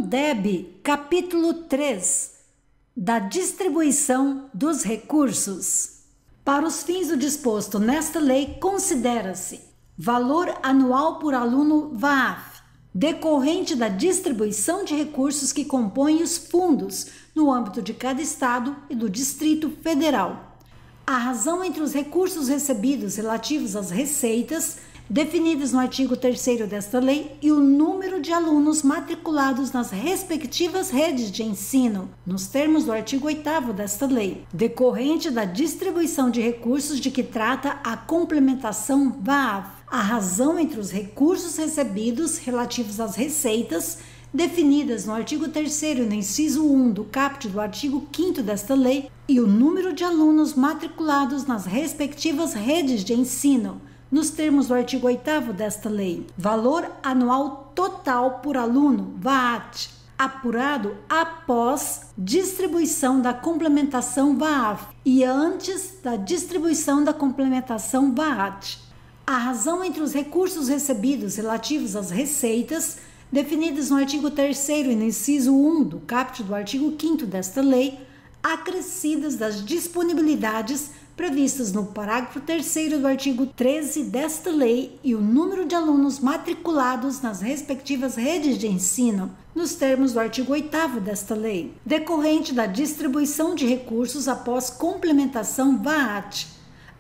Fundeb, capítulo 3, da distribuição dos recursos. Para os fins do disposto nesta lei, considera-se valor anual por aluno VAAF, decorrente da distribuição de recursos que compõem os fundos no âmbito de cada estado e do Distrito Federal. A razão entre os recursos recebidos relativos às receitas definidas no artigo 3º desta lei e o número de alunos matriculados nas respectivas redes de ensino, nos termos do artigo 8º desta lei, decorrente da distribuição de recursos de que trata a complementação VAAF. A razão entre os recursos recebidos relativos às receitas definidas no artigo 3º e no inciso 1 do caput do artigo 5º desta lei e o número de alunos matriculados nas respectivas redes de ensino, nos termos do artigo 8º desta lei. Valor anual total por aluno, VAAT, apurado após distribuição da complementação VAAF e antes da distribuição da complementação VAAT. A razão entre os recursos recebidos relativos às receitas, definidas no artigo 3º e no inciso 1 do caput do artigo 5º desta lei, acrescidas das disponibilidades previstas no parágrafo 3º do artigo 13 desta lei e o número de alunos matriculados nas respectivas redes de ensino, nos termos do artigo 8º desta lei, decorrente da distribuição de recursos após complementação VAAT.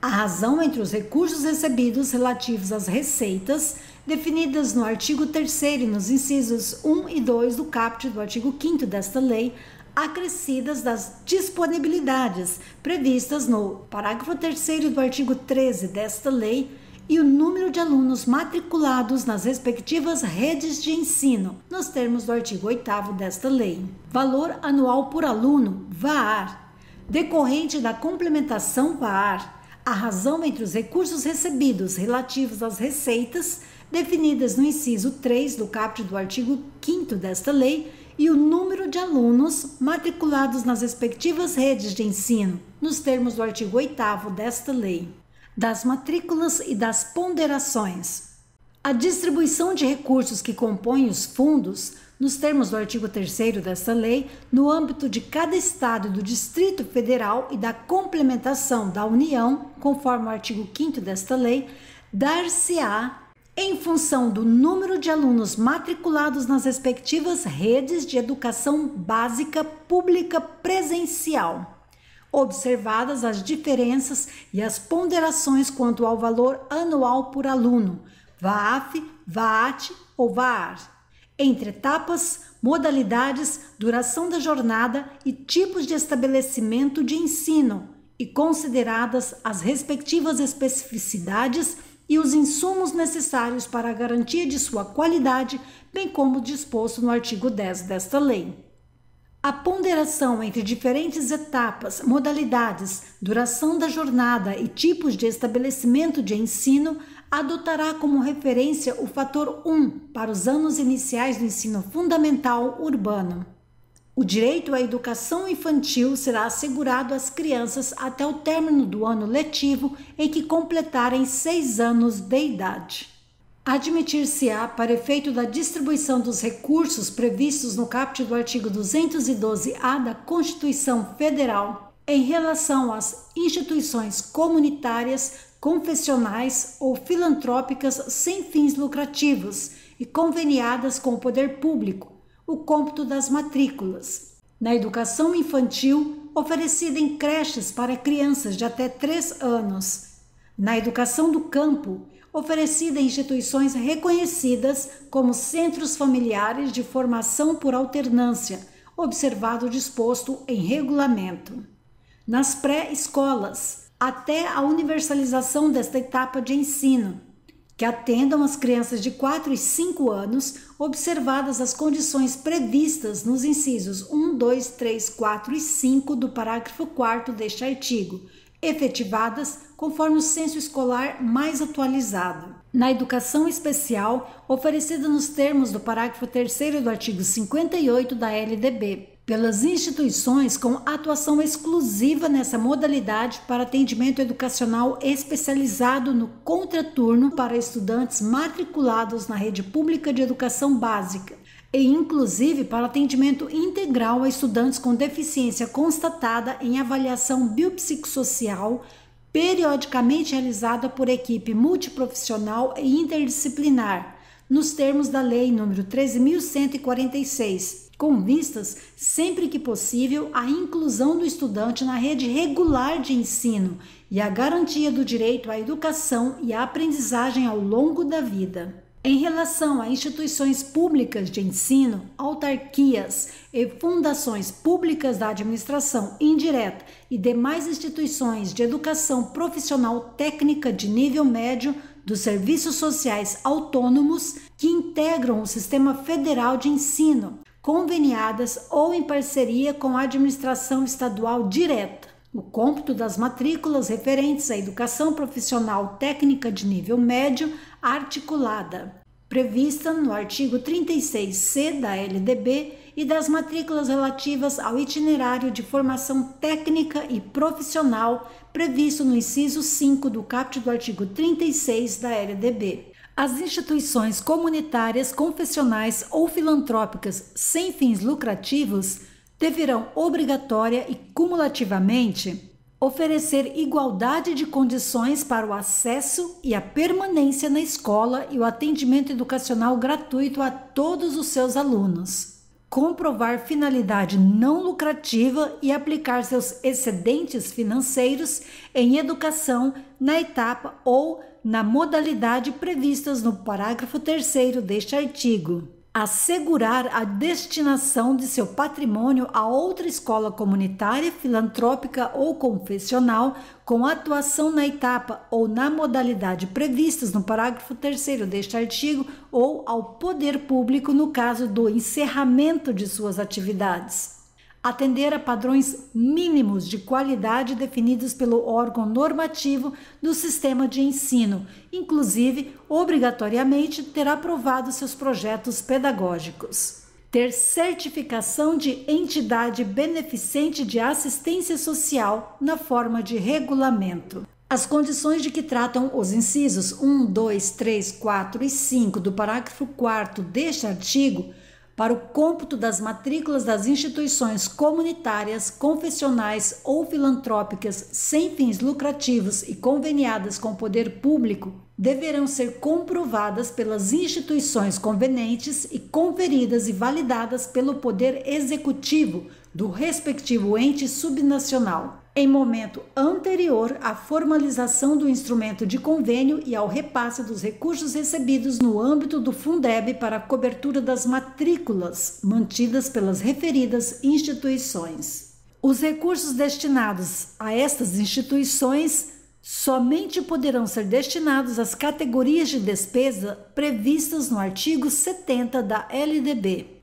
A razão entre os recursos recebidos relativos às receitas, definidas no artigo 3º e nos incisos 1 e 2 do caput do artigo 5º desta lei, acrescidas das disponibilidades previstas no parágrafo 3º do artigo 13 desta lei e o número de alunos matriculados nas respectivas redes de ensino, nos termos do artigo 8º desta lei. Valor anual por aluno, VAAR, decorrente da complementação VAAR. A razão entre os recursos recebidos relativos às receitas, definidas no inciso 3 do caput do artigo 5º desta lei, e o número de alunos matriculados nas respectivas redes de ensino, nos termos do artigo 8º desta lei. Das matrículas e das ponderações. A distribuição de recursos que compõem os fundos, nos termos do artigo 3º desta lei, no âmbito de cada estado e do Distrito Federal e da complementação da União, conforme o artigo 5º desta lei, dar-se-á em função do número de alunos matriculados nas respectivas redes de educação básica pública presencial, observadas as diferenças e as ponderações quanto ao valor anual por aluno, VAAF, VAAT ou VAAR, entre etapas, modalidades, duração da jornada e tipos de estabelecimento de ensino, e consideradas as respectivas especificidades e os insumos necessários para a garantia de sua qualidade, bem como disposto no artigo 10 desta lei. A ponderação entre diferentes etapas, modalidades, duração da jornada e tipos de estabelecimento de ensino adotará como referência o fator 1 para os anos iniciais do ensino fundamental urbano. O direito à educação infantil será assegurado às crianças até o término do ano letivo em que completarem 6 anos de idade. Admitir-se-á, para efeito da distribuição dos recursos previstos no caput do artigo 212-A da Constituição Federal, em relação às instituições comunitárias, confessionais ou filantrópicas sem fins lucrativos e conveniadas com o poder público, o cômputo das matrículas. Na educação infantil, oferecida em creches para crianças de até 3 anos. Na educação do campo, oferecida em instituições reconhecidas como centros familiares de formação por alternância, observado o disposto em regulamento. Nas pré-escolas, até a universalização desta etapa de ensino, que atendam as crianças de 4 e 5 anos, observadas as condições previstas nos incisos 1, 2, 3, 4 e 5 do parágrafo 4º deste artigo, efetivadas conforme o censo escolar mais atualizado. Na educação especial, oferecida nos termos do parágrafo 3º do artigo 58 da LDB, pelas instituições com atuação exclusiva nessa modalidade para atendimento educacional especializado no contraturno para estudantes matriculados na rede pública de educação básica, e inclusive para atendimento integral a estudantes com deficiência constatada em avaliação biopsicossocial, periodicamente realizada por equipe multiprofissional e interdisciplinar, nos termos da Lei nº 13.146, com vistas, sempre que possível, à inclusão do estudante na rede regular de ensino e à garantia do direito à educação e à aprendizagem ao longo da vida. Em relação a instituições públicas de ensino, autarquias e fundações públicas da administração indireta e demais instituições de educação profissional técnica de nível médio dos serviços sociais autônomos que integram o Sistema Federal de Ensino, conveniadas ou em parceria com a administração estadual direta. O cômputo das matrículas referentes à educação profissional técnica de nível médio articulada, prevista no artigo 36C da LDB, e das matrículas relativas ao itinerário de formação técnica e profissional, previsto no inciso 5 do caput do artigo 36 da LDB. As instituições comunitárias, confessionais ou filantrópicas sem fins lucrativos deverão obrigatória e cumulativamente oferecer igualdade de condições para o acesso e a permanência na escola e o atendimento educacional gratuito a todos os seus alunos, comprovar finalidade não lucrativa e aplicar seus excedentes financeiros em educação na etapa ou na modalidade previstas no parágrafo 3º deste artigo. Assegurar a destinação de seu patrimônio a outra escola comunitária, filantrópica ou confessional, com atuação na etapa ou na modalidade previstas no parágrafo 3º deste artigo, ou ao poder público no caso do encerramento de suas atividades. Atender a padrões mínimos de qualidade definidos pelo órgão normativo do sistema de ensino, inclusive, obrigatoriamente, ter aprovado seus projetos pedagógicos. Ter certificação de entidade beneficente de assistência social na forma de regulamento. As condições de que tratam os incisos 1, 2, 3, 4 e 5 do parágrafo 4º deste artigo para o cômputo das matrículas das instituições comunitárias, confessionais ou filantrópicas sem fins lucrativos e conveniadas com o poder público deverão ser comprovadas pelas instituições convenientes e conferidas e validadas pelo Poder Executivo do respectivo ente subnacional, em momento anterior à formalização do instrumento de convênio e ao repasse dos recursos recebidos no âmbito do Fundeb para a cobertura das matrículas mantidas pelas referidas instituições. Os recursos destinados a estas instituições somente poderão ser destinados às categorias de despesa previstas no artigo 70 da LDB.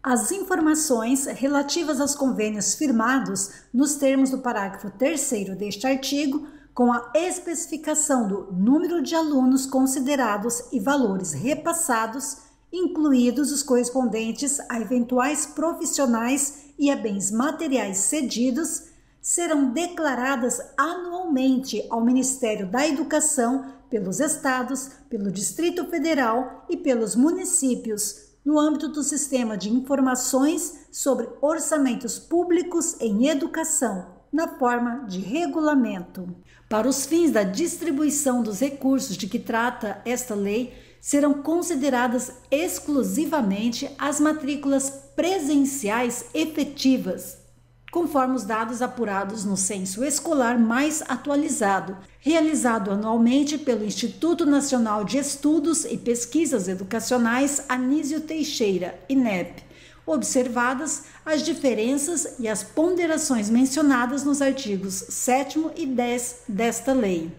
As informações relativas aos convênios firmados nos termos do parágrafo 3º deste artigo, com a especificação do número de alunos considerados e valores repassados, incluídos os correspondentes a eventuais profissionais e a bens materiais cedidos, serão declaradas anualmente ao Ministério da Educação pelos estados, pelo Distrito Federal e pelos municípios, no âmbito do Sistema de Informações sobre Orçamentos Públicos em Educação, na forma de regulamento. Para os fins da distribuição dos recursos de que trata esta lei, serão consideradas exclusivamente as matrículas presenciais efetivas, conforme os dados apurados no censo escolar mais atualizado, realizado anualmente pelo Instituto Nacional de Estudos e Pesquisas Educacionais Anísio Teixeira, INEP, observadas as diferenças e as ponderações mencionadas nos artigos 7º e 10 desta lei.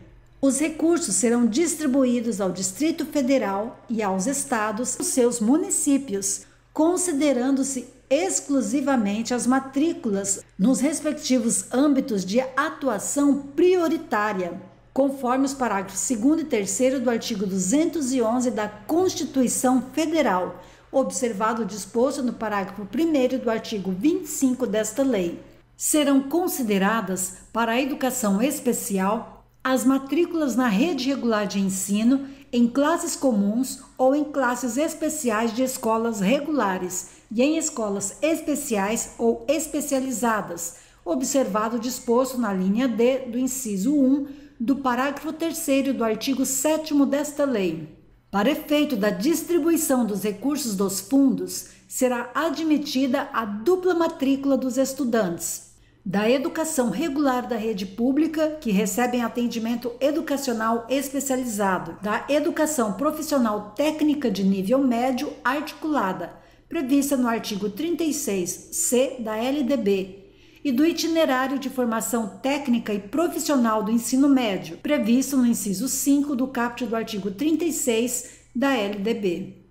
Os recursos serão distribuídos ao Distrito Federal e aos estados, os seus municípios, considerando-se exclusivamente as matrículas nos respectivos âmbitos de atuação prioritária, conforme os parágrafos 2º e 3º do artigo 211 da Constituição Federal, observado o disposto no parágrafo 1º do artigo 25 desta lei. Serão consideradas para a educação especial as matrículas na rede regular de ensino, em classes comuns ou em classes especiais de escolas regulares e em escolas especiais ou especializadas, observado o disposto na linha D do inciso 1 do parágrafo 3º do artigo 7º desta lei. Para efeito da distribuição dos recursos dos fundos, será admitida a dupla matrícula dos estudantes da educação regular da rede pública, que recebem atendimento educacional especializado, da educação profissional técnica de nível médio articulada, prevista no artigo 36C da LDB, e do itinerário de formação técnica e profissional do ensino médio, previsto no inciso 5 do caput do artigo 36 da LDB.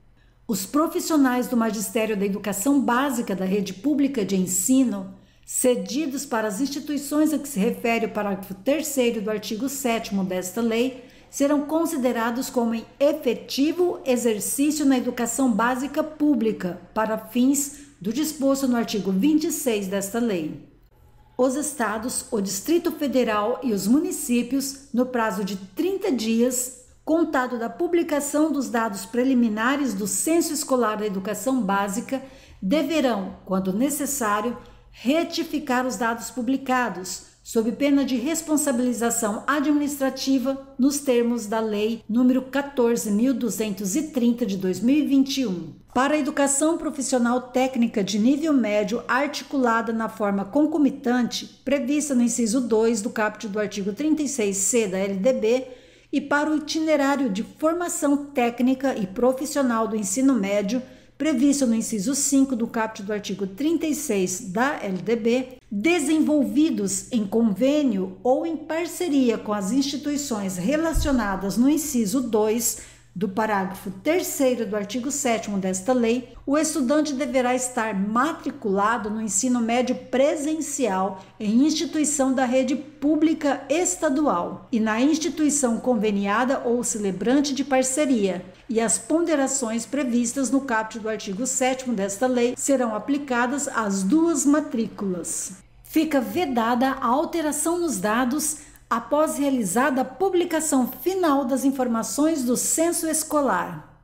Os profissionais do magistério da educação básica da rede pública de ensino, cedidos para as instituições a que se refere o parágrafo 3º do artigo 7º desta lei, serão considerados como em efetivo exercício na educação básica pública, para fins do disposto no artigo 26 desta lei. Os estados, o Distrito Federal e os municípios, no prazo de 30 dias, contado da publicação dos dados preliminares do Censo Escolar da Educação Básica, deverão, quando necessário, retificar os dados publicados, sob pena de responsabilização administrativa nos termos da Lei nº 14.230 de 2021. Para a educação profissional técnica de nível médio articulada na forma concomitante, prevista no inciso 2 do caput do artigo 36C da LDB, e para o itinerário de formação técnica e profissional do ensino médio, previsto no inciso 5 do caput do artigo 36 da LDB, desenvolvidos em convênio ou em parceria com as instituições relacionadas no inciso 2 do parágrafo 3º do artigo 7º desta lei, o estudante deverá estar matriculado no ensino médio presencial em instituição da rede pública estadual e na instituição conveniada ou celebrante de parceria, e as ponderações previstas no caput do artigo 7º desta lei serão aplicadas às duas matrículas. Fica vedada a alteração nos dados após realizada a publicação final das informações do censo escolar.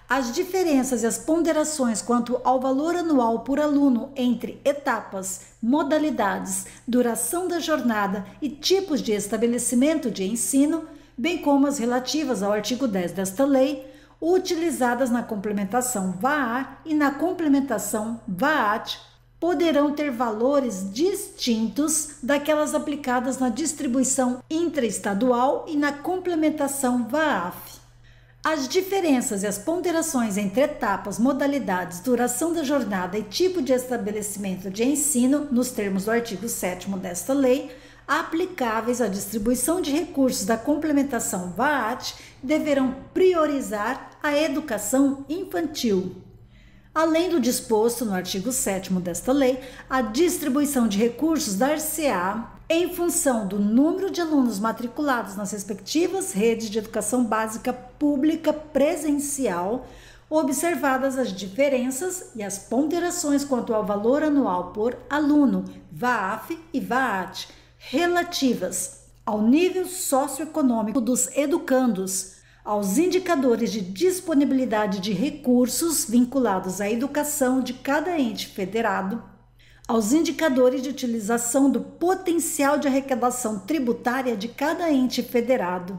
As diferenças e as ponderações quanto ao valor anual por aluno entre etapas, modalidades, duração da jornada e tipos de estabelecimento de ensino, bem como as relativas ao artigo 10 desta lei, utilizadas na complementação VAA e na complementação VAAT, poderão ter valores distintos daquelas aplicadas na distribuição intraestadual e na complementação VAAF. As diferenças e as ponderações entre etapas, modalidades, duração da jornada e tipo de estabelecimento de ensino, nos termos do artigo 7º desta lei, aplicáveis à distribuição de recursos da complementação VAAT, deverão priorizar a educação infantil. Além do disposto no artigo 7º desta lei, a distribuição de recursos dar-se-á em função do número de alunos matriculados nas respectivas redes de educação básica pública presencial, observadas as diferenças e as ponderações quanto ao valor anual por aluno, VAAF e VAAT, relativas ao nível socioeconômico dos educandos, aos indicadores de disponibilidade de recursos vinculados à educação de cada ente federado, aos indicadores de utilização do potencial de arrecadação tributária de cada ente federado.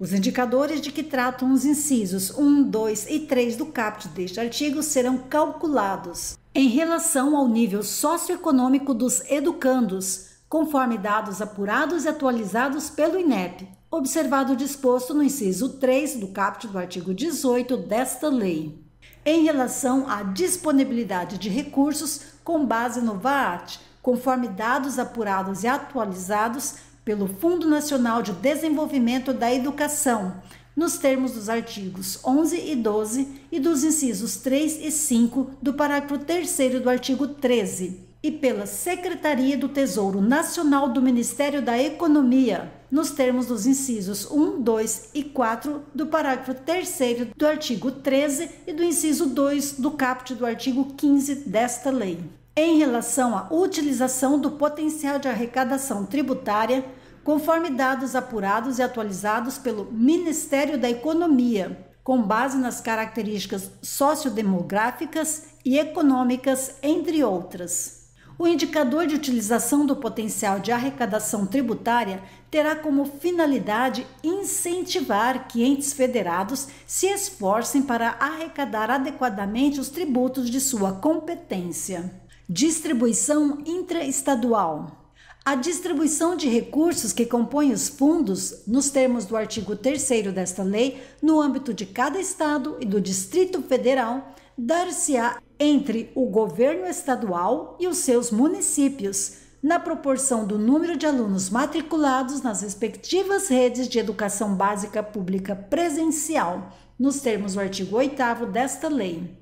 Os indicadores de que tratam os incisos 1, 2 e 3 do caput deste artigo serão calculados em relação ao nível socioeconômico dos educandos, conforme dados apurados e atualizados pelo INEP, observado o disposto no inciso 3 do caput do artigo 18 desta lei. Em relação à disponibilidade de recursos com base no VAAT, conforme dados apurados e atualizados pelo Fundo Nacional de Desenvolvimento da Educação, nos termos dos artigos 11 e 12 e dos incisos 3 e 5 do parágrafo 3º do artigo 13, e pela Secretaria do Tesouro Nacional do Ministério da Economia, nos termos dos incisos 1, 2 e 4 do parágrafo 3º do artigo 13 e do inciso 2 do caput do artigo 15 desta lei. Em relação à utilização do potencial de arrecadação tributária, conforme dados apurados e atualizados pelo Ministério da Economia, com base nas características sociodemográficas e econômicas, entre outras. O indicador de utilização do potencial de arrecadação tributária terá como finalidade incentivar que entes federados se esforcem para arrecadar adequadamente os tributos de sua competência. Distribuição intraestadual. A distribuição de recursos que compõem os fundos, nos termos do artigo 3º desta lei, no âmbito de cada estado e do Distrito Federal, dar-se-á entre o governo estadual e os seus municípios, na proporção do número de alunos matriculados nas respectivas redes de educação básica pública presencial, nos termos do artigo 8º desta lei.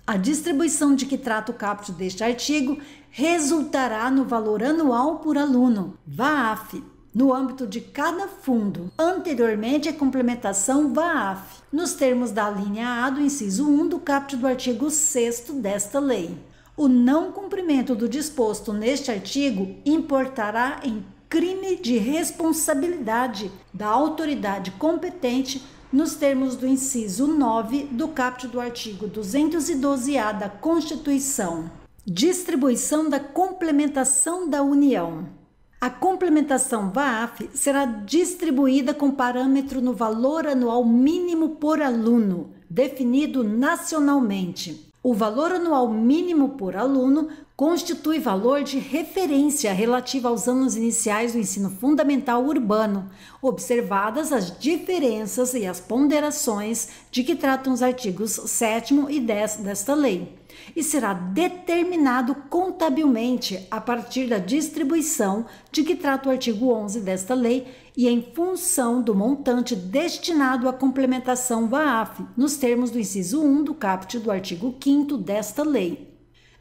A distribuição de que trata o caput deste artigo resultará no valor anual por aluno, VAAF, no âmbito de cada fundo, anteriormente à complementação VAAF, nos termos da linha A do inciso 1 do caput do artigo 6º desta lei. O não cumprimento do disposto neste artigo importará em crime de responsabilidade da autoridade competente nos termos do inciso 9 do caput do artigo 212-A da Constituição. Distribuição da complementação da União. A complementação VAAF será distribuída com parâmetro no valor anual mínimo por aluno, definido nacionalmente. O valor anual mínimo por aluno constitui valor de referência relativo aos anos iniciais do ensino fundamental urbano, observadas as diferenças e as ponderações de que tratam os artigos 7º e 10 desta lei, e será determinado contabilmente a partir da distribuição de que trata o artigo 11 desta lei e em função do montante destinado à complementação VAAF, nos termos do inciso 1 do caput do artigo 5º desta lei.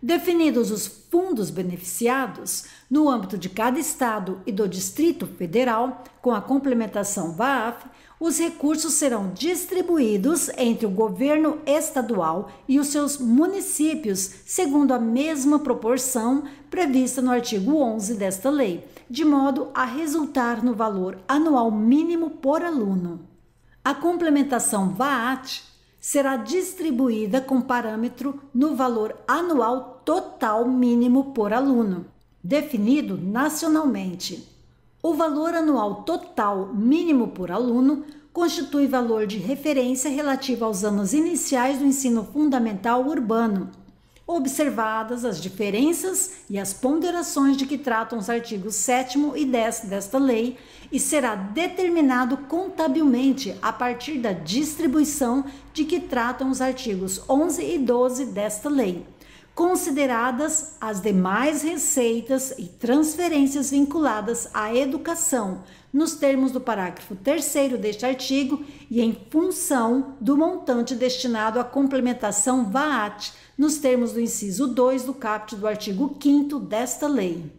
Definidos os fundos beneficiados, no âmbito de cada estado e do Distrito Federal, com a complementação VAAF, os recursos serão distribuídos entre o governo estadual e os seus municípios, segundo a mesma proporção prevista no artigo 11 desta lei, de modo a resultar no valor anual mínimo por aluno. A complementação VAAT será distribuída com parâmetro no valor anual total mínimo por aluno, definido nacionalmente. O valor anual total mínimo por aluno constitui valor de referência relativo aos anos iniciais do ensino fundamental urbano, observadas as diferenças e as ponderações de que tratam os artigos 7º e 10 desta lei, e será determinado contabilmente a partir da distribuição de que tratam os artigos 11 e 12 desta lei, consideradas as demais receitas e transferências vinculadas à educação, nos termos do parágrafo 3º deste artigo e em função do montante destinado à complementação VAAT, nos termos do inciso 2 do caput do artigo 5º desta lei.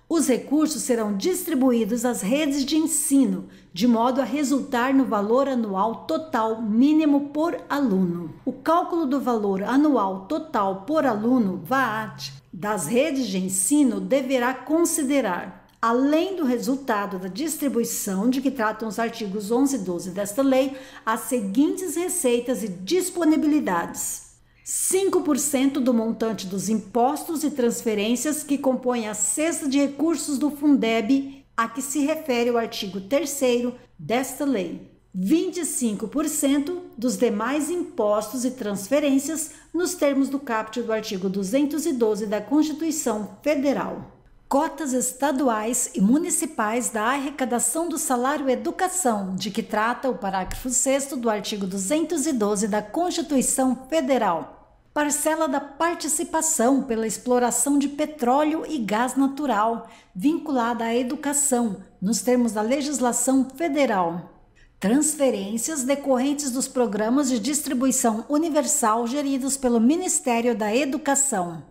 Os recursos serão distribuídos às redes de ensino, de modo a resultar no valor anual total mínimo por aluno. O cálculo do valor anual total por aluno, VAAT, das redes de ensino deverá considerar, além do resultado da distribuição de que tratam os artigos 11 e 12 desta lei, as seguintes receitas e disponibilidades: 5% do montante dos impostos e transferências que compõem a cesta de recursos do Fundeb a que se refere o artigo 3º desta lei. 25% dos demais impostos e transferências nos termos do caput do artigo 212 da Constituição Federal. Cotas estaduais e municipais da arrecadação do salário educação, de que trata o parágrafo 6º do artigo 212 da Constituição Federal. Parcela da participação pela exploração de petróleo e gás natural, vinculada à educação, nos termos da legislação federal. Transferências decorrentes dos programas de distribuição universal geridos pelo Ministério da Educação.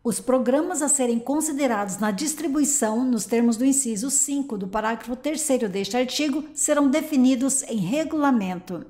Os programas a serem considerados na distribuição, nos termos do inciso 5 do parágrafo 3º deste artigo, serão definidos em regulamento.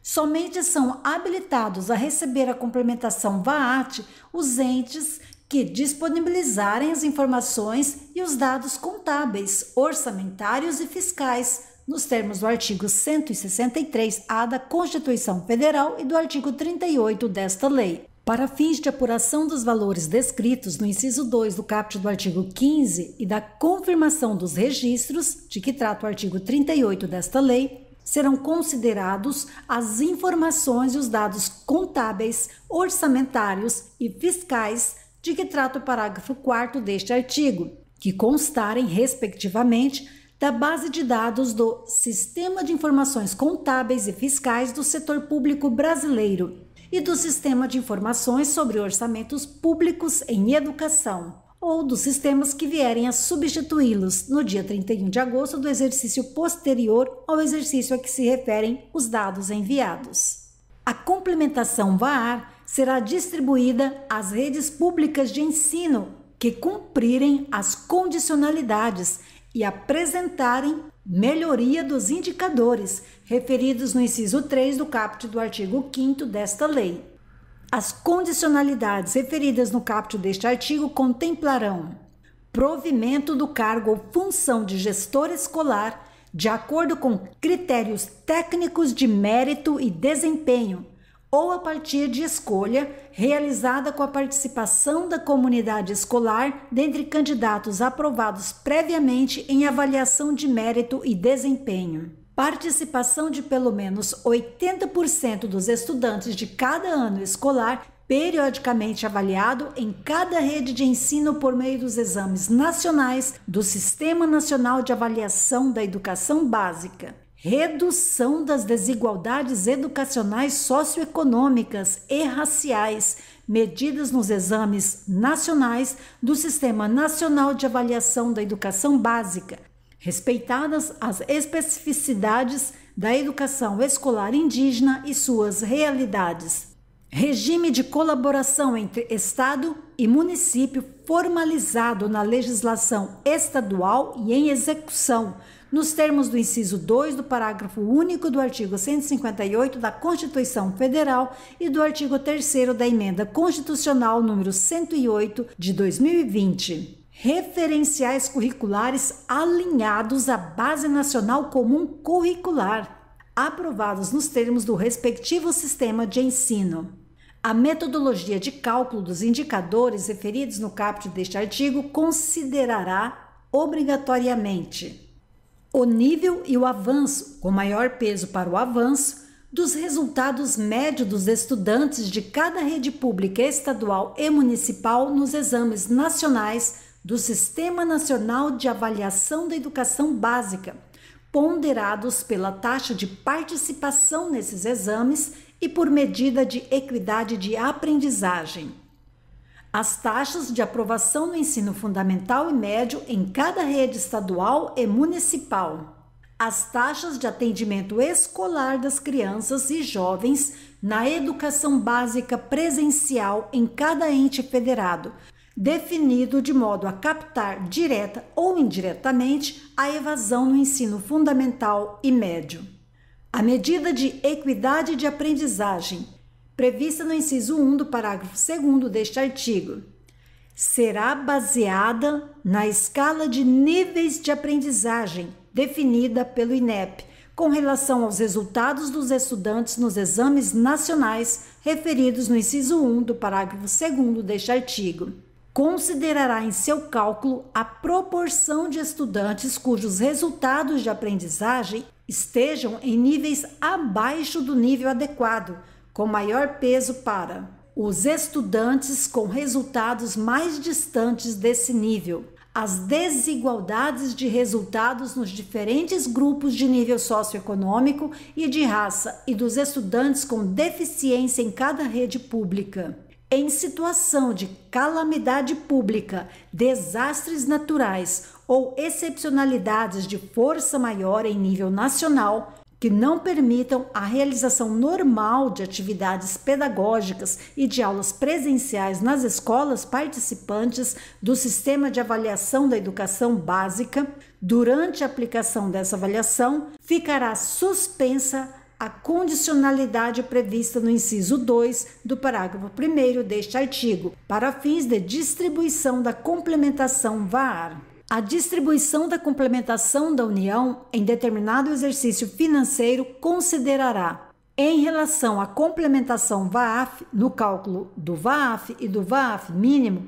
Somente são habilitados a receber a complementação VAAT os entes que disponibilizarem as informações e os dados contábeis, orçamentários e fiscais, nos termos do artigo 163-A da Constituição Federal e do artigo 38 desta lei. Para fins de apuração dos valores descritos no inciso 2 do caput do artigo 15 e da confirmação dos registros, de que trata o artigo 38 desta lei, serão considerados as informações e os dados contábeis, orçamentários e fiscais de que trata o parágrafo 4º deste artigo, que constarem, respectivamente, da base de dados do Sistema de Informações Contábeis e Fiscais do Setor Público Brasileiro e do Sistema de Informações sobre Orçamentos Públicos em Educação, ou dos sistemas que vierem a substituí-los no dia 31 de agosto do exercício posterior ao exercício a que se referem os dados enviados. A complementação VAR será distribuída às redes públicas de ensino que cumprirem as condicionalidades e apresentarem melhoria dos indicadores referidos no inciso 3 do caput do artigo 5º desta lei. As condicionalidades referidas no caput deste artigo contemplarão provimento do cargo ou função de gestor escolar de acordo com critérios técnicos de mérito e desempenho, ou a partir de escolha realizada com a participação da comunidade escolar dentre candidatos aprovados previamente em avaliação de mérito e desempenho. Participação de pelo menos 80% dos estudantes de cada ano escolar periodicamente avaliado em cada rede de ensino por meio dos exames nacionais do Sistema Nacional de Avaliação da Educação Básica. Redução das desigualdades educacionais socioeconômicas e raciais, medidas nos exames nacionais do Sistema Nacional de Avaliação da Educação Básica, respeitadas as especificidades da educação escolar indígena e suas realidades. Regime de colaboração entre Estado e município formalizado na legislação estadual e em execução, nos termos do inciso 2 do parágrafo único do artigo 158 da Constituição Federal e do artigo 3º da Emenda Constitucional número 108 de 2020. Referenciais curriculares alinhados à Base Nacional Comum Curricular, aprovados nos termos do respectivo sistema de ensino. A metodologia de cálculo dos indicadores referidos no caput deste artigo considerará obrigatoriamente o nível e o avanço, com maior peso para o avanço, dos resultados médios dos estudantes de cada rede pública estadual e municipal nos exames nacionais do Sistema Nacional de Avaliação da Educação Básica, ponderados pela taxa de participação nesses exames e por medida de equidade de aprendizagem. As taxas de aprovação no ensino fundamental e médio em cada rede estadual e municipal. As taxas de atendimento escolar das crianças e jovens na educação básica presencial em cada ente federado, definido de modo a captar direta ou indiretamente a evasão no ensino fundamental e médio. A medida de equidade de aprendizagem, prevista no inciso 1 do parágrafo 2º deste artigo, será baseada na escala de níveis de aprendizagem definida pelo INEP, com relação aos resultados dos estudantes nos exames nacionais referidos no inciso 1 do parágrafo 2º deste artigo. Considerará em seu cálculo a proporção de estudantes cujos resultados de aprendizagem estejam em níveis abaixo do nível adequado, com maior peso para os estudantes com resultados mais distantes desse nível, as desigualdades de resultados nos diferentes grupos de nível socioeconômico e de raça e dos estudantes com deficiência em cada rede pública. Em situação de calamidade pública, desastres naturais ou excepcionalidades de força maior em nível nacional, que não permitam a realização normal de atividades pedagógicas e de aulas presenciais nas escolas participantes do Sistema de Avaliação da Educação Básica, durante a aplicação dessa avaliação, ficará suspensa a condicionalidade prevista no inciso 2 do parágrafo 1º deste artigo, para fins de distribuição da complementação VAR. A distribuição da complementação da União em determinado exercício financeiro considerará, em relação à complementação VAAF, no cálculo do VAAF e do VAAF mínimo,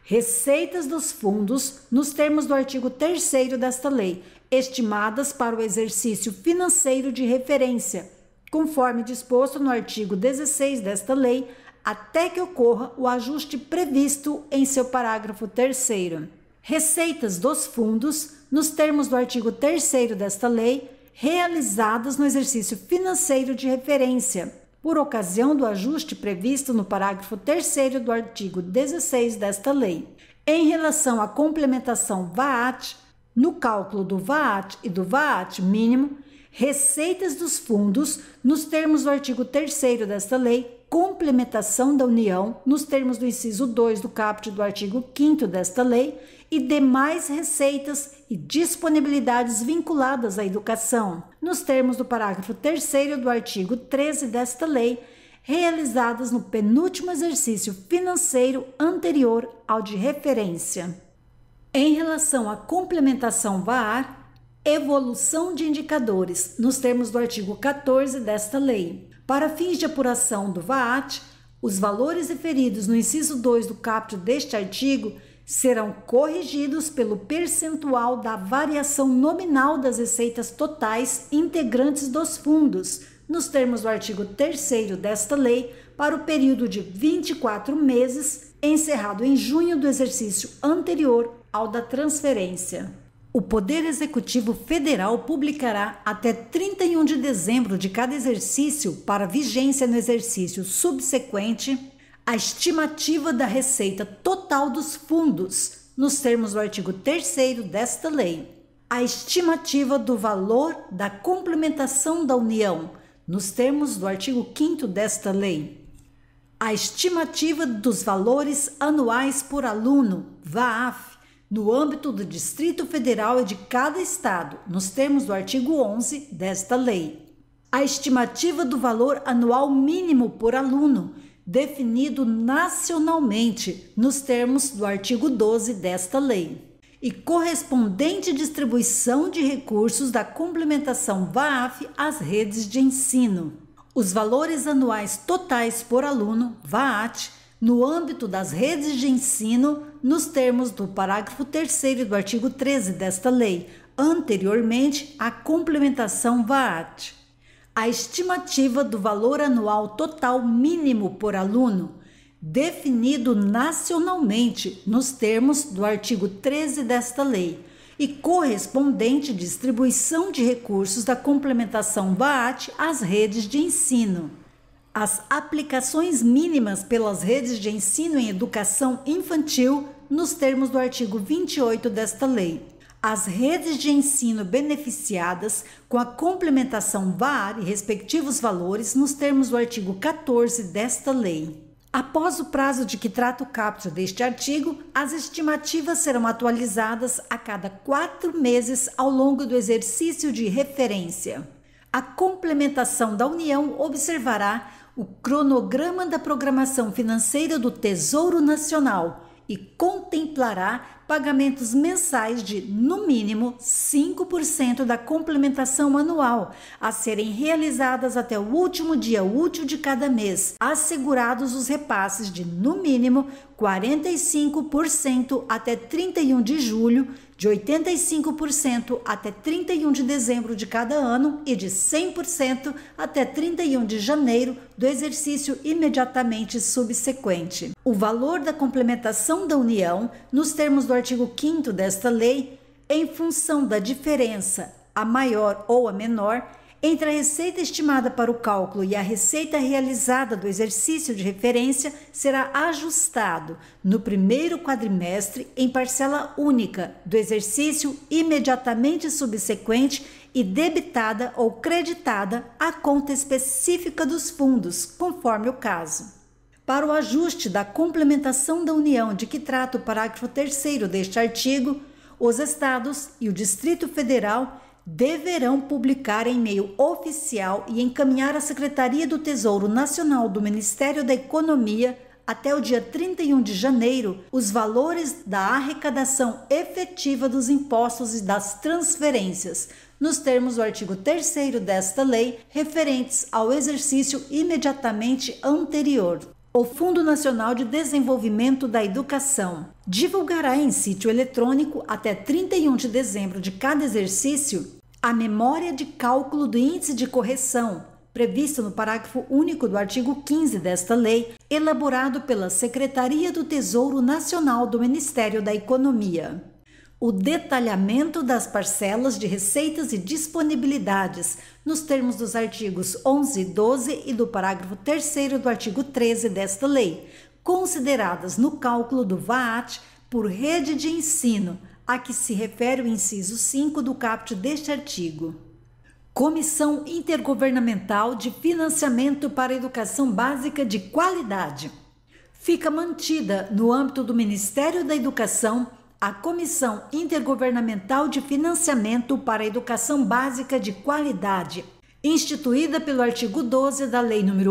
receitas dos fundos nos termos do artigo 3º desta lei, estimadas para o exercício financeiro de referência, conforme disposto no artigo 16 desta lei, até que ocorra o ajuste previsto em seu parágrafo 3º. Receitas dos fundos, nos termos do artigo 3º desta lei, realizadas no exercício financeiro de referência, por ocasião do ajuste previsto no parágrafo 3º do artigo 16 desta lei. Em relação à complementação VAAT, no cálculo do VAAT e do VAAT mínimo, receitas dos fundos, nos termos do artigo 3º desta lei, complementação da União, nos termos do inciso 2 do caput do artigo 5º desta lei, e demais receitas e disponibilidades vinculadas à educação, nos termos do parágrafo 3º do artigo 13 desta lei, realizadas no penúltimo exercício financeiro anterior ao de referência. Em relação à complementação VAR, evolução de indicadores, nos termos do artigo 14 desta lei. Para fins de apuração do VAAT, os valores referidos no inciso 2 do caput deste artigo serão corrigidos pelo percentual da variação nominal das receitas totais integrantes dos fundos, nos termos do artigo 3º desta lei, para o período de 24 meses, encerrado em junho do exercício anterior ao da transferência. O Poder Executivo Federal publicará até 31 de dezembro de cada exercício, para vigência no exercício subsequente, a estimativa da receita total dos fundos, nos termos do artigo 3º desta lei. A estimativa do valor da complementação da União, nos termos do artigo 5º desta lei. A estimativa dos valores anuais por aluno, VAAF, no âmbito do Distrito Federal e de cada estado, nos termos do artigo 11 desta lei. A estimativa do valor anual mínimo por aluno, definido nacionalmente, nos termos do artigo 12 desta lei. E correspondente distribuição de recursos da complementação VAAF às redes de ensino. Os valores anuais totais por aluno, VAAT, no âmbito das redes de ensino, nos termos do parágrafo 3º do artigo 13 desta lei, anteriormente à complementação VAAT. A estimativa do valor anual total mínimo por aluno, definido nacionalmente nos termos do artigo 13 desta lei, e correspondente distribuição de recursos da complementação VAAT às redes de ensino. As aplicações mínimas pelas redes de ensino em educação infantil, nos termos do artigo 28 desta lei. As redes de ensino beneficiadas com a complementação VAR e respectivos valores, nos termos do artigo 14 desta lei. Após o prazo de que trata o caput deste artigo, as estimativas serão atualizadas a cada 4 meses ao longo do exercício de referência. A complementação da União observará o cronograma da programação financeira do Tesouro Nacional e contemplará pagamentos mensais de, no mínimo, 5% da complementação anual, a serem realizadas até o último dia útil de cada mês, assegurados os repasses de, no mínimo, 45% até 31 de julho, de 85% até 31 de dezembro de cada ano e de 100% até 31 de janeiro do exercício imediatamente subsequente. O valor da complementação da União, nos termos do artigo 5º desta lei, em função da diferença, a maior ou a menor, entre a receita estimada para o cálculo e a receita realizada do exercício de referência, será ajustado no primeiro quadrimestre em parcela única do exercício imediatamente subsequente e debitada ou creditada à conta específica dos fundos, conforme o caso. Para o ajuste da complementação da União de que trata o parágrafo 3º deste artigo, os Estados e o Distrito Federal deverão publicar em meio oficial e encaminhar à Secretaria do Tesouro Nacional do Ministério da Economia até o dia 31 de janeiro os valores da arrecadação efetiva dos impostos e das transferências, nos termos do artigo 3º desta lei, referentes ao exercício imediatamente anterior. O Fundo Nacional de Desenvolvimento da Educação divulgará em sítio eletrônico até 31 de dezembro de cada exercício a memória de cálculo do índice de correção, previsto no parágrafo único do artigo 15 desta lei, elaborado pela Secretaria do Tesouro Nacional do Ministério da Economia. O detalhamento das parcelas de receitas e disponibilidades, nos termos dos artigos 11 e 12 e do parágrafo 3º do artigo 13 desta lei, consideradas no cálculo do VAT por rede de ensino, a que se refere o inciso 5 do caput deste artigo. Comissão Intergovernamental de Financiamento para a Educação Básica de Qualidade. Fica mantida, no âmbito do Ministério da Educação, a Comissão Intergovernamental de Financiamento para a Educação Básica de Qualidade, instituída pelo artigo 12 da Lei nº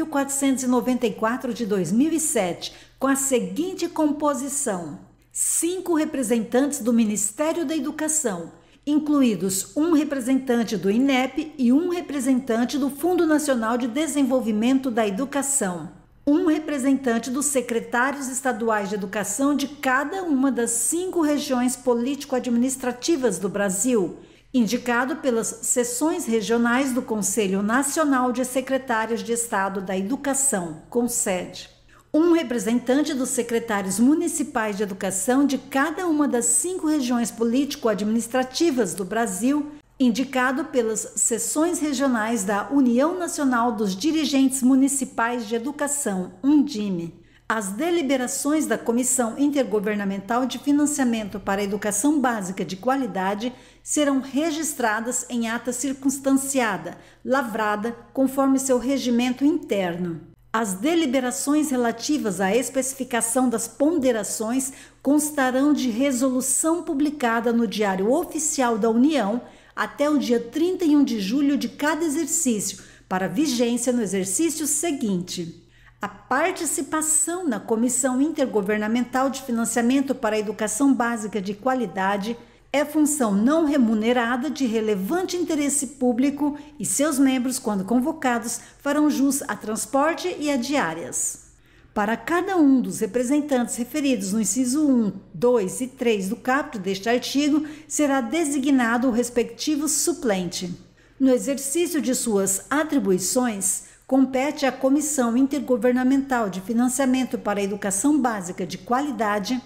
11.494 de 2007, com a seguinte composição: 5 representantes do Ministério da Educação, incluídos um representante do INEP e um representante do Fundo Nacional de Desenvolvimento da Educação, um representante dos secretários estaduais de educação de cada uma das 5 regiões político-administrativas do Brasil, indicado pelas seções regionais do Conselho Nacional de Secretários de Estado da Educação, CONSED, um representante dos secretários municipais de educação de cada uma das 5 regiões político-administrativas do Brasil, indicado pelas seções regionais da União Nacional dos Dirigentes Municipais de Educação, UNDIME. As deliberações da Comissão Intergovernamental de Financiamento para a Educação Básica de Qualidade serão registradas em ata circunstanciada, lavrada, conforme seu regimento interno. As deliberações relativas à especificação das ponderações constarão de resolução publicada no Diário Oficial da União até o dia 31 de julho de cada exercício, para vigência no exercício seguinte. A participação na Comissão Intergovernamental de Financiamento para a Educação Básica de Qualidade é função não remunerada de relevante interesse público e seus membros, quando convocados, farão jus a transporte e a diárias. Para cada um dos representantes referidos no inciso 1, 2 e 3 do caput deste artigo, será designado o respectivo suplente. No exercício de suas atribuições, compete à Comissão Intergovernamental de Financiamento para a Educação Básica de Qualidade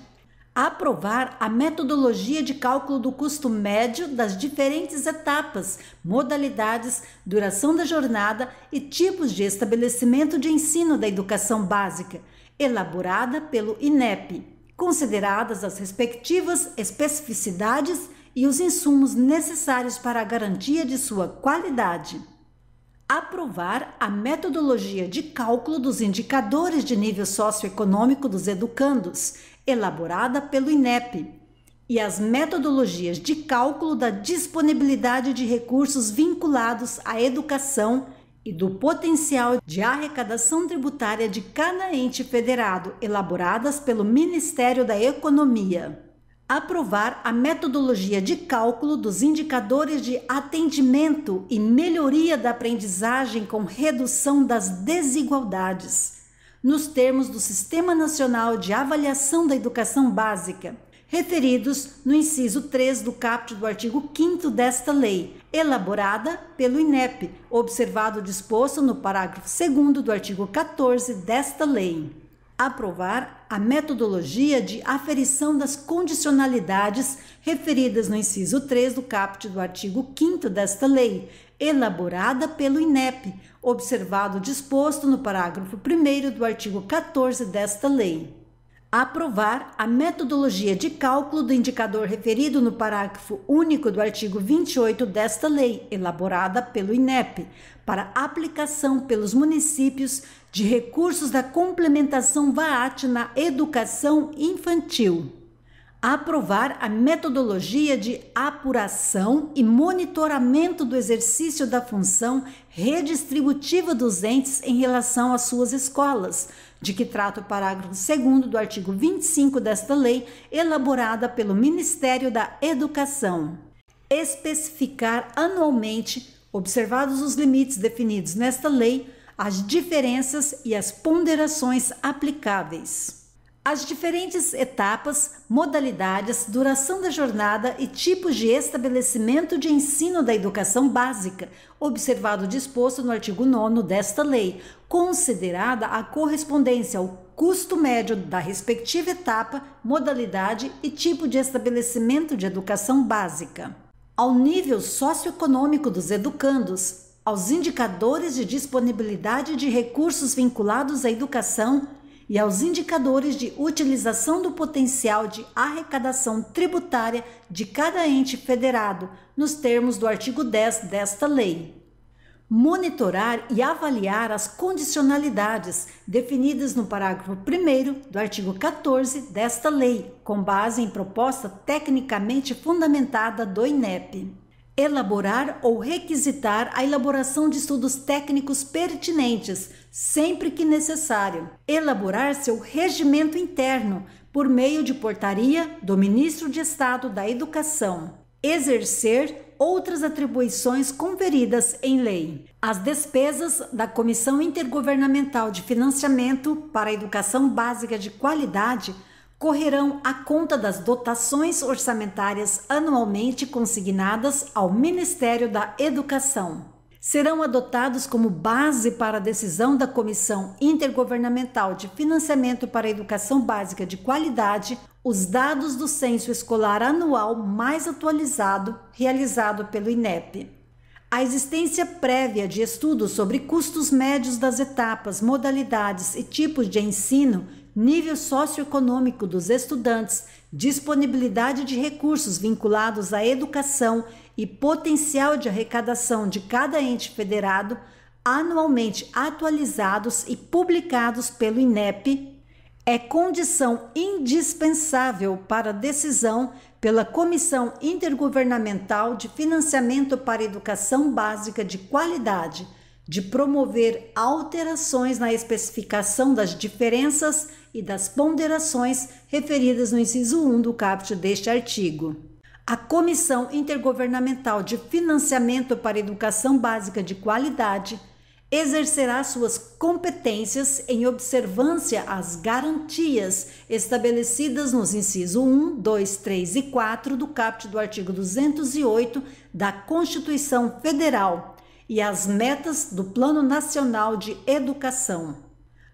aprovar a metodologia de cálculo do custo médio das diferentes etapas, modalidades, duração da jornada e tipos de estabelecimento de ensino da educação básica, elaborada pelo INEP, consideradas as respectivas especificidades e os insumos necessários para a garantia de sua qualidade. Aprovar a metodologia de cálculo dos indicadores de nível socioeconômico dos educandos, elaborada pelo INEP, e as metodologias de cálculo da disponibilidade de recursos vinculados à educação e do potencial de arrecadação tributária de cada ente federado, elaboradas pelo Ministério da Economia. Aprovar a metodologia de cálculo dos indicadores de atendimento e melhoria da aprendizagem com redução das desigualdades, nos termos do Sistema Nacional de Avaliação da Educação Básica, referidos no inciso 3 do caput do artigo 5º desta lei, elaborada pelo INEP, observado o disposto no parágrafo 2º do artigo 14 desta lei. Aprovar a metodologia de aferição das condicionalidades referidas no inciso 3 do caput do artigo 5º desta lei, elaborada pelo INEP, observado o disposto no parágrafo 1º do artigo 14 desta lei. Aprovar a metodologia de cálculo do indicador referido no parágrafo único do artigo 28 desta lei, elaborada pelo INEP, para aplicação pelos municípios de recursos da complementação VAT na educação infantil. Aprovar a metodologia de apuração e monitoramento do exercício da função redistributiva dos entes em relação às suas escolas, de que trata o parágrafo 2º do artigo 25 desta lei, elaborada pelo Ministério da Educação. Especificar anualmente, observados os limites definidos nesta lei, as diferenças e as ponderações aplicáveis. As diferentes etapas, modalidades, duração da jornada e tipos de estabelecimento de ensino da educação básica, observado o disposto no artigo 9º desta lei, considerada a correspondência ao custo médio da respectiva etapa, modalidade e tipo de estabelecimento de educação básica. Ao nível socioeconômico dos educandos, aos indicadores de disponibilidade de recursos vinculados à educação e aos indicadores de utilização do potencial de arrecadação tributária de cada ente federado, nos termos do artigo 10 desta lei. Monitorar e avaliar as condicionalidades definidas no parágrafo 1º do artigo 14 desta lei, com base em proposta tecnicamente fundamentada do INEP. Elaborar ou requisitar a elaboração de estudos técnicos pertinentes, sempre que necessário. Elaborar seu regimento interno, por meio de portaria do Ministro de Estado da Educação. Exercer outras atribuições conferidas em lei. As despesas da Comissão Intergovernamental de Financiamento para a Educação Básica de Qualidade correrão à conta das dotações orçamentárias anualmente consignadas ao Ministério da Educação. Serão adotados como base para a decisão da Comissão Intergovernamental de Financiamento para a Educação Básica de Qualidade os dados do censo escolar anual mais atualizado realizado pelo INEP. A existência prévia de estudos sobre custos médios das etapas, modalidades e tipos de ensino, nível socioeconômico dos estudantes, disponibilidade de recursos vinculados à educação e potencial de arrecadação de cada ente federado, anualmente atualizados e publicados pelo INEP, é condição indispensável para a decisão pela Comissão Intergovernamental de Financiamento para a Educação Básica de Qualidade, de promover alterações na especificação das diferenças e das ponderações referidas no inciso 1 do caput deste artigo. A Comissão Intergovernamental de Financiamento para a Educação Básica de Qualidade exercerá suas competências em observância às garantias estabelecidas nos incisos 1, 2, 3 e 4 do caput do artigo 208 da Constituição Federal e às metas do Plano Nacional de Educação.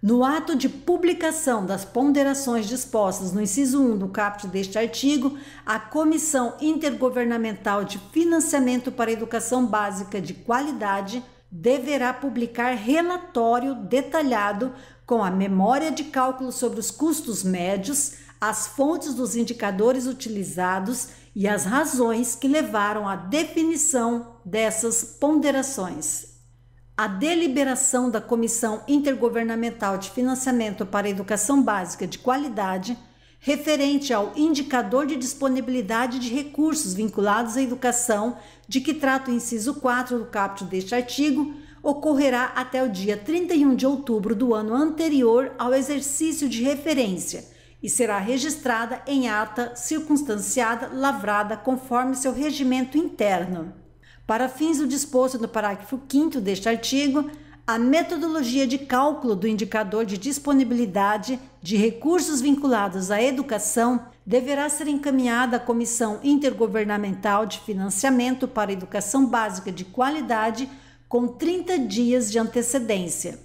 No ato de publicação das ponderações dispostas no inciso 1 do caput deste artigo, a Comissão Intergovernamental de Financiamento para a Educação Básica de Qualidade deverá publicar relatório detalhado com a memória de cálculo sobre os custos médios, as fontes dos indicadores utilizados e as razões que levaram à definição dessas ponderações. A deliberação da Comissão Intergovernamental de Financiamento para a Educação Básica de Qualidade, referente ao indicador de disponibilidade de recursos vinculados à educação, de que trata o inciso 4 do caput deste artigo, ocorrerá até o dia 31 de outubro do ano anterior ao exercício de referência e será registrada em ata circunstanciada lavrada conforme seu regimento interno. Para fins do disposto no parágrafo 5º deste artigo, a metodologia de cálculo do indicador de disponibilidade de recursos vinculados à educação deverá ser encaminhada à Comissão Intergovernamental de Financiamento para a Educação Básica de Qualidade com 30 dias de antecedência.